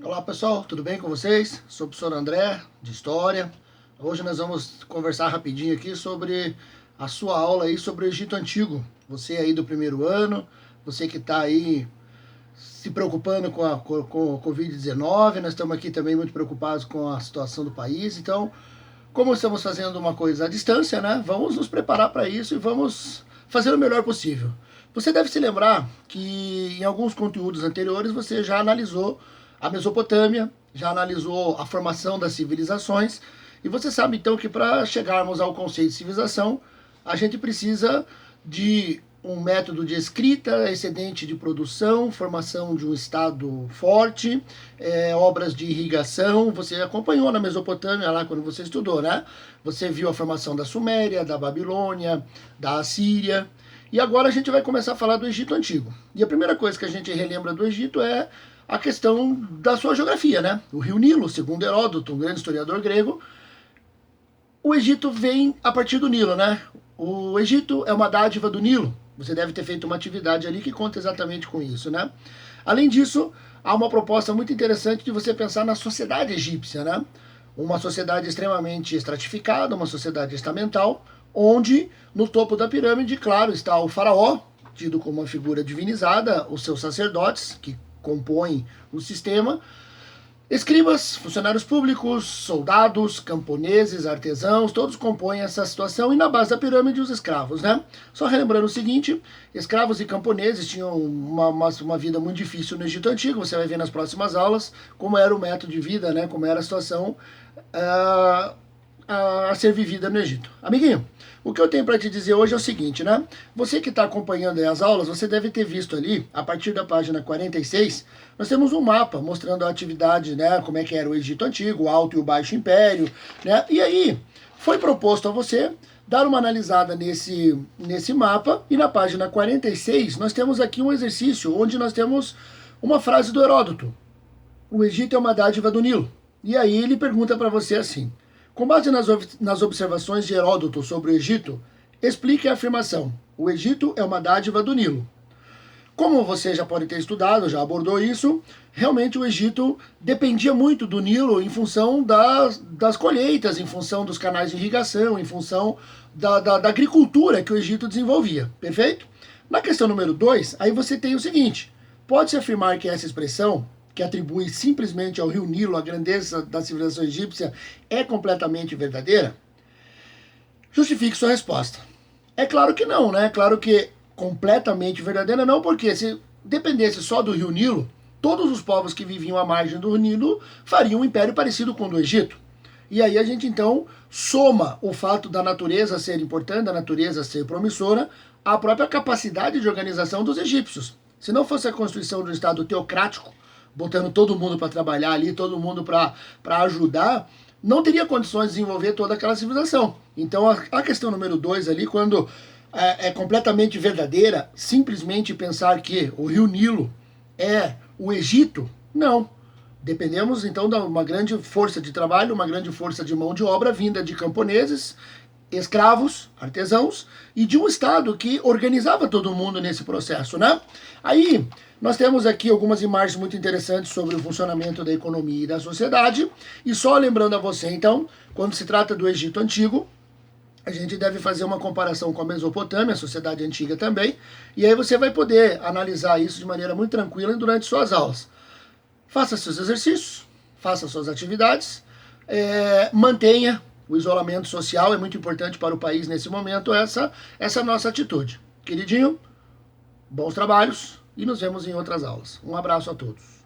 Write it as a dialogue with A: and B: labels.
A: Olá pessoal, tudo bem com vocês? Sou o professor André, de História. Hoje nós vamos conversar rapidinho aqui sobre a sua aula aí sobre o Egito Antigo. Você aí do primeiro ano, você que está aí se preocupando com a Covid-19, nós estamos aqui também muito preocupados com a situação do país. Então, como estamos fazendo uma coisa à distância, né? Vamos nos preparar para isso e vamos fazer o melhor possível. Você deve se lembrar que em alguns conteúdos anteriores você já analisou a Mesopotâmia, já analisou a formação das civilizações, e você sabe então que para chegarmos ao conceito de civilização, a gente precisa de um método de escrita, excedente de produção, formação de um estado forte, obras de irrigação. Você acompanhou na Mesopotâmia lá quando você estudou, né? Você viu a formação da Suméria, da Babilônia, da Assíria. E agora a gente vai começar a falar do Egito Antigo. E a primeira coisa que a gente relembra do Egito é a questão da sua geografia, né? O rio Nilo, segundo Heródoto, um grande historiador grego, o Egito vem a partir do Nilo, né? O Egito é uma dádiva do Nilo. Você deve ter feito uma atividade ali que conta exatamente com isso, né? Além disso, há uma proposta muito interessante de você pensar na sociedade egípcia, né? Uma sociedade extremamente estratificada, uma sociedade estamental, onde no topo da pirâmide, claro, está o faraó, tido como uma figura divinizada, os seus sacerdotes, que compõem o sistema, escribas, funcionários públicos, soldados, camponeses, artesãos, todos compõem essa situação, e na base da pirâmide os escravos, né? Só relembrando o seguinte, escravos e camponeses tinham uma vida muito difícil no Egito Antigo, você vai ver nas próximas aulas como era o método de vida, né? Como era a situação a ser vivida no Egito. Amiguinho, o que eu tenho para te dizer hoje é o seguinte, né? Você que está acompanhando as aulas, você deve ter visto ali, a partir da página 46, nós temos um mapa mostrando a atividade, né? Como é que era o Egito Antigo, o Alto e o Baixo Império, né? E aí, foi proposto a você dar uma analisada nesse mapa, e na página 46 nós temos aqui um exercício onde nós temos uma frase do Heródoto. O Egito é uma dádiva do Nilo. E aí ele pergunta para você assim: com base nas observações de Heródoto sobre o Egito, explique a afirmação: o Egito é uma dádiva do Nilo. Como você já pode ter estudado, já abordou isso, realmente o Egito dependia muito do Nilo em função das colheitas, em função dos canais de irrigação, em função da agricultura que o Egito desenvolvia, perfeito? Na questão número 2, aí você tem o seguinte: pode-se afirmar que essa expressão, que atribui simplesmente ao rio Nilo a grandeza da civilização egípcia, é completamente verdadeira? Justifique sua resposta. É claro que não, né? É claro que completamente verdadeira não, porque se dependesse só do rio Nilo, todos os povos que viviam à margem do Nilo fariam um império parecido com o do Egito. E aí a gente então soma o fato da natureza ser importante, da natureza ser promissora, à própria capacidade de organização dos egípcios. Se não fosse a constituição de um Estado teocrático, botando todo mundo para trabalhar ali, todo mundo para ajudar, não teria condições de desenvolver toda aquela civilização. Então a questão número 2 ali, quando é completamente verdadeira, simplesmente pensar que o rio Nilo é o Egito, não. Dependemos então de uma grande força de trabalho, uma grande força de mão de obra vinda de camponeses, escravos, artesãos, e de um Estado que organizava todo mundo nesse processo, né? Aí nós temos aqui algumas imagens muito interessantes sobre o funcionamento da economia e da sociedade, e só lembrando a você então, quando se trata do Egito Antigo, a gente deve fazer uma comparação com a Mesopotâmia, a sociedade antiga também, e aí você vai poder analisar isso de maneira muito tranquila durante suas aulas. Faça seus exercícios, faça suas atividades, mantenha o isolamento social, é muito importante para o país nesse momento essa nossa atitude. Queridinho, bons trabalhos e nos vemos em outras aulas. Um abraço a todos.